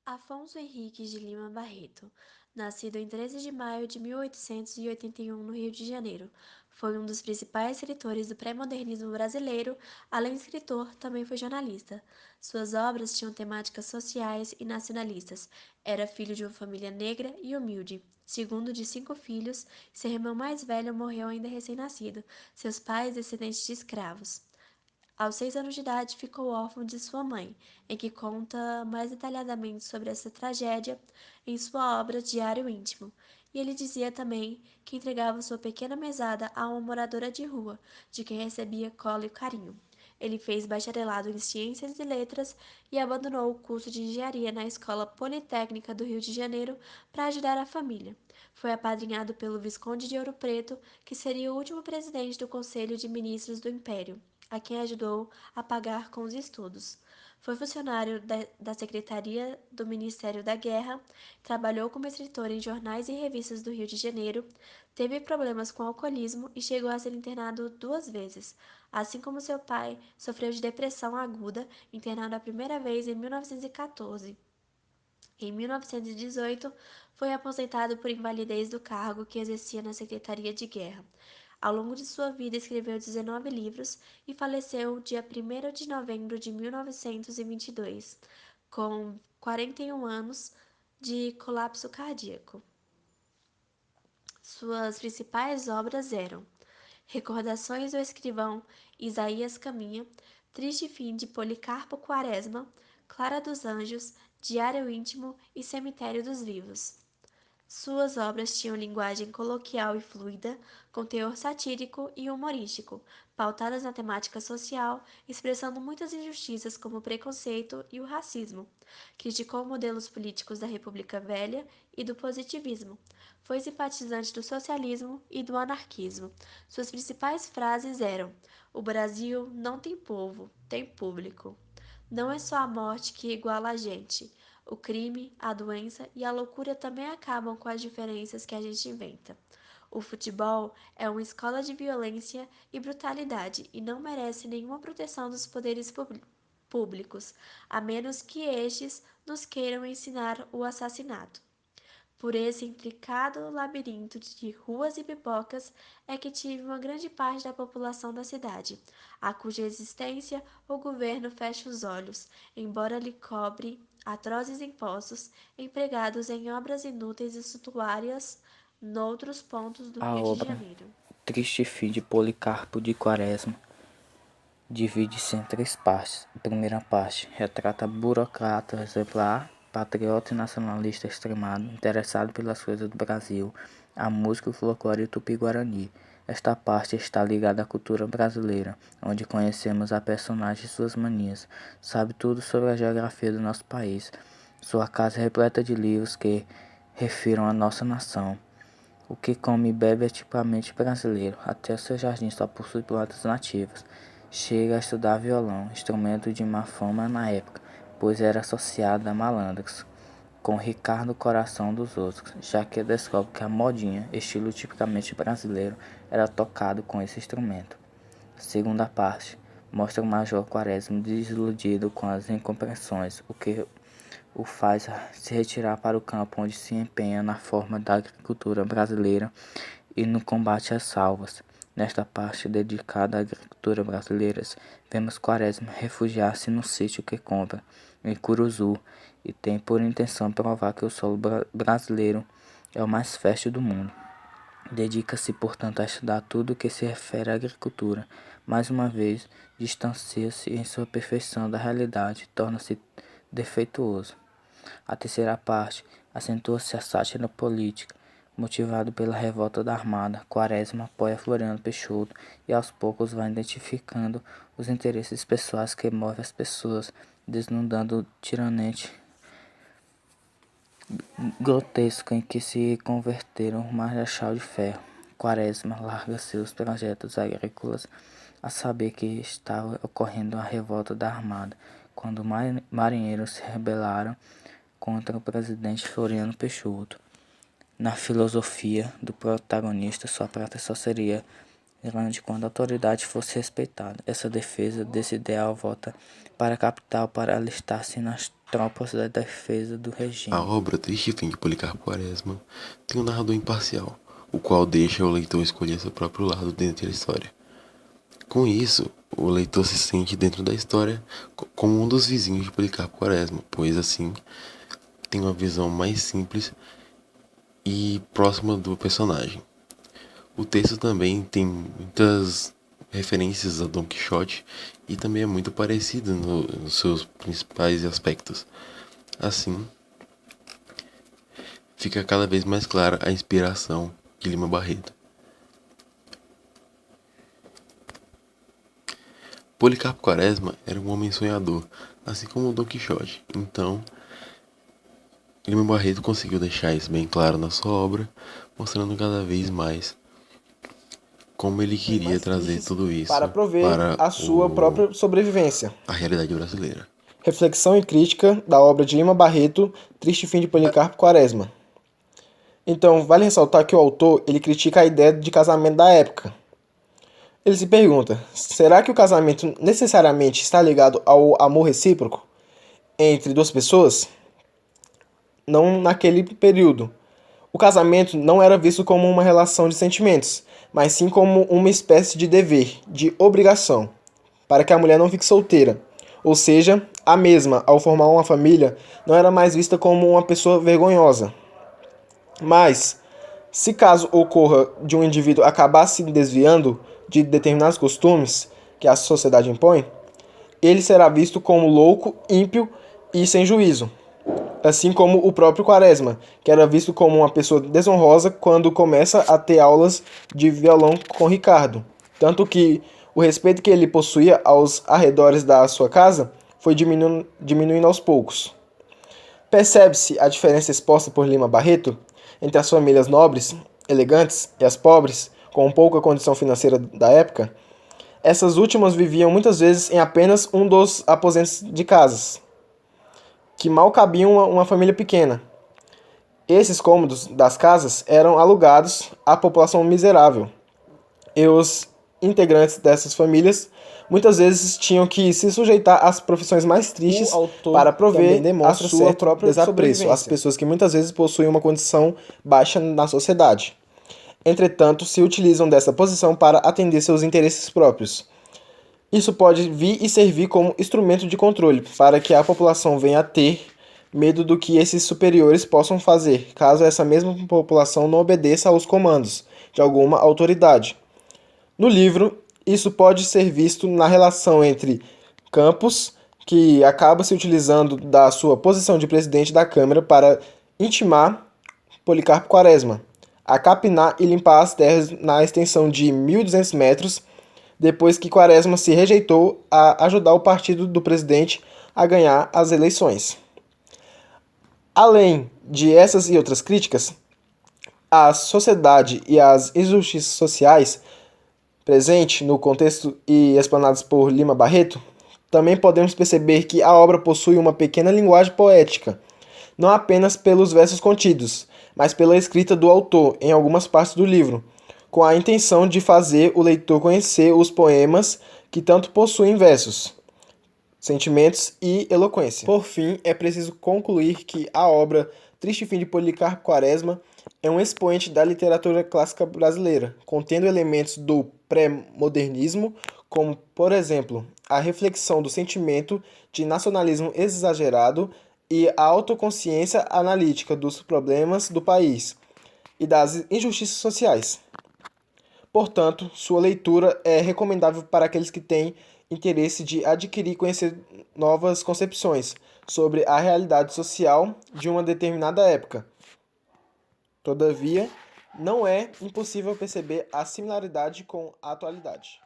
Afonso Henriques de Lima Barreto, nascido em 13 de maio de 1881 no Rio de Janeiro, foi um dos principais escritores do pré-modernismo brasileiro. Além de escritor, também foi jornalista. Suas obras tinham temáticas sociais e nacionalistas. Era filho de uma família negra e humilde. Segundo de 5 filhos, seu irmão mais velho morreu ainda recém-nascido, seus pais descendentes de escravos. Aos 6 anos de idade, ficou órfão de sua mãe, em que conta mais detalhadamente sobre essa tragédia em sua obra Diário Íntimo. E ele dizia também que entregava sua pequena mesada a uma moradora de rua, de quem recebia cola e carinho. Ele fez bacharelado em Ciências e Letras e abandonou o curso de engenharia na Escola Politécnica do Rio de Janeiro para ajudar a família. Foi apadrinhado pelo Visconde de Ouro Preto, que seria o último presidente do Conselho de Ministros do Império, a quem ajudou a pagar com os estudos. Foi funcionário da Secretaria do Ministério da Guerra, trabalhou como escritor em jornais e revistas do Rio de Janeiro, teve problemas com alcoolismo e chegou a ser internado 2 vezes. Assim como seu pai, sofreu de depressão aguda, internado a primeira vez em 1914. Em 1918, foi aposentado por invalidez do cargo que exercia na Secretaria de Guerra. Ao longo de sua vida, escreveu 19 livros e faleceu dia 1º de novembro de 1922, com 41 anos de colapso cardíaco. Suas principais obras eram Recordações do Escrivão Isaías Caminha, Triste Fim de Policarpo Quaresma, Clara dos Anjos, Diário Íntimo e Cemitério dos Vivos. Suas obras tinham linguagem coloquial e fluida, com teor satírico e humorístico, pautadas na temática social, expressando muitas injustiças como o preconceito e o racismo. Criticou modelos políticos da República Velha e do positivismo. Foi simpatizante do socialismo e do anarquismo. Suas principais frases eram: O Brasil não tem povo, tem público. Não é só a morte que iguala a gente. O crime, a doença e a loucura também acabam com as diferenças que a gente inventa. O futebol é uma escola de violência e brutalidade e não merece nenhuma proteção dos poderes públicos, a menos que estes nos queiram ensinar o assassinato. Por esse intricado labirinto de ruas e pipocas é que tive uma grande parte da população da cidade, a cuja existência o governo fecha os olhos, embora lhe cobre atrozes impostos empregados em obras inúteis e suntuárias noutros pontos do A Rio de obra Janeiro. Triste Fim de Policarpo de Quaresma divide-se em três partes. A primeira parte retrata burocrata exemplar, patriota e nacionalista extremado, interessado pelas coisas do Brasil, a música, o folclore e o tupi-guarani. Esta parte está ligada à cultura brasileira, onde conhecemos a personagem e suas manias, sabe tudo sobre a geografia do nosso país. Sua casa é repleta de livros que refiram à nossa nação. O que come e bebe é tipicamente brasileiro, até o seu jardim só possui plantas nativas. Chega a estudar violão, instrumento de má fama na época, pois era associado a malandros, com Ricardo Coração dos Outros, já que descobre que a modinha, estilo tipicamente brasileiro, era tocado com esse instrumento. Segunda parte, mostra o Major Quaresma desiludido com as incompreensões, o que o faz se retirar para o campo onde se empenha na forma da agricultura brasileira e no combate às salvas. Nesta parte dedicada à agricultura brasileira, vemos Quaresma refugiar-se no sítio que compra, em Curuzu, e tem por intenção provar que o solo brasileiro é o mais fértil do mundo. Dedica-se, portanto, a estudar tudo o que se refere à agricultura. Mais uma vez, distancia-se em sua perfeição da realidade, torna-se defeituoso. A terceira parte acentua-se a sátira política, motivado pela revolta da Armada. Quaresma apoia Floriano Peixoto e aos poucos vai identificando os interesses pessoais que movem as pessoas, desnudando o tiranete grotesco em que se converteram o Marechal de Ferro. Quaresma larga seus projetos agrícolas a saber que estava ocorrendo a revolta da Armada, quando marinheiros se rebelaram contra o presidente Floriano Peixoto. Na filosofia do protagonista, sua proteção seria grande quando a autoridade fosse respeitada. Essa defesa desse ideal volta para a capital para alistar-se nas tropas da defesa do A regime. obra Triste Fim de Policarpo Quaresma tem um narrador imparcial, o qual deixa o leitor escolher seu próprio lado dentro da história. Com isso, o leitor se sente dentro da história como um dos vizinhos de Policarpo Quaresma, pois assim tem uma visão mais simples e próxima do personagem. O texto também tem muitas referências a Dom Quixote e também é muito parecido nos seus principais aspectos. Assim, fica cada vez mais clara a inspiração de Lima Barreto. Policarpo Quaresma era um homem sonhador, assim como Dom Quixote. Então, Lima Barreto conseguiu deixar isso bem claro na sua obra, mostrando cada vez mais como ele queria trazer tudo isso para prover para a sua própria sobrevivência. a realidade brasileira. Reflexão e crítica da obra de Lima Barreto, Triste Fim de Policarpo Quaresma. Então, vale ressaltar que o autor ele critica a ideia de casamento da época. Ele se pergunta, será que o casamento necessariamente está ligado ao amor recíproco entre duas pessoas? Não naquele período. O casamento não era visto como uma relação de sentimentos, mas sim como uma espécie de dever, de obrigação, para que a mulher não fique solteira. Ou seja, a mesma, ao formar uma família, não era mais vista como uma pessoa vergonhosa. Mas, se caso ocorra de um indivíduo acabar se desviando de determinados costumes que a sociedade impõe, ele será visto como louco, ímpio e sem juízo. Assim como o próprio Quaresma, que era visto como uma pessoa desonrosa quando começa a ter aulas de violão com Ricardo. Tanto que o respeito que ele possuía aos arredores da sua casa foi diminuindo aos poucos. Percebe-se a diferença exposta por Lima Barreto entre as famílias nobres, elegantes, e as pobres, com pouca condição financeira da época. Essas últimas viviam muitas vezes em apenas um dos aposentos de casas, que mal cabiam uma família pequena. Esses cômodos das casas eram alugados à população miserável, e os integrantes dessas famílias muitas vezes tinham que se sujeitar às profissões mais tristes para prover a sua própria desapreço às pessoas que muitas vezes possuem uma condição baixa na sociedade. Entretanto, se utilizam dessa posição para atender seus interesses próprios. Isso pode vir e servir como instrumento de controle, para que a população venha a ter medo do que esses superiores possam fazer, caso essa mesma população não obedeça aos comandos de alguma autoridade. No livro, isso pode ser visto na relação entre Campos, que acaba se utilizando da sua posição de presidente da Câmara para intimar Policarpo Quaresma a capinar e limpar as terras na extensão de 1.200 metros, depois que Quaresma se rejeitou a ajudar o partido do presidente a ganhar as eleições. Além de essas e outras críticas, a sociedade e as injustiças sociais presentes no contexto e explanadas por Lima Barreto, também podemos perceber que a obra possui uma pequena linguagem poética, não apenas pelos versos contidos, mas pela escrita do autor em algumas partes do livro, com a intenção de fazer o leitor conhecer os poemas que tanto possuem versos, sentimentos e eloquência. Por fim, é preciso concluir que a obra Triste Fim de Policarpo Quaresma é um expoente da literatura clássica brasileira, contendo elementos do pré-modernismo, como, por exemplo, a reflexão do sentimento de nacionalismo exagerado e a autoconsciência analítica dos problemas do país e das injustiças sociais. Portanto, sua leitura é recomendável para aqueles que têm interesse de adquirir e conhecer novas concepções sobre a realidade social de uma determinada época. Todavia, não é impossível perceber a similaridade com a atualidade.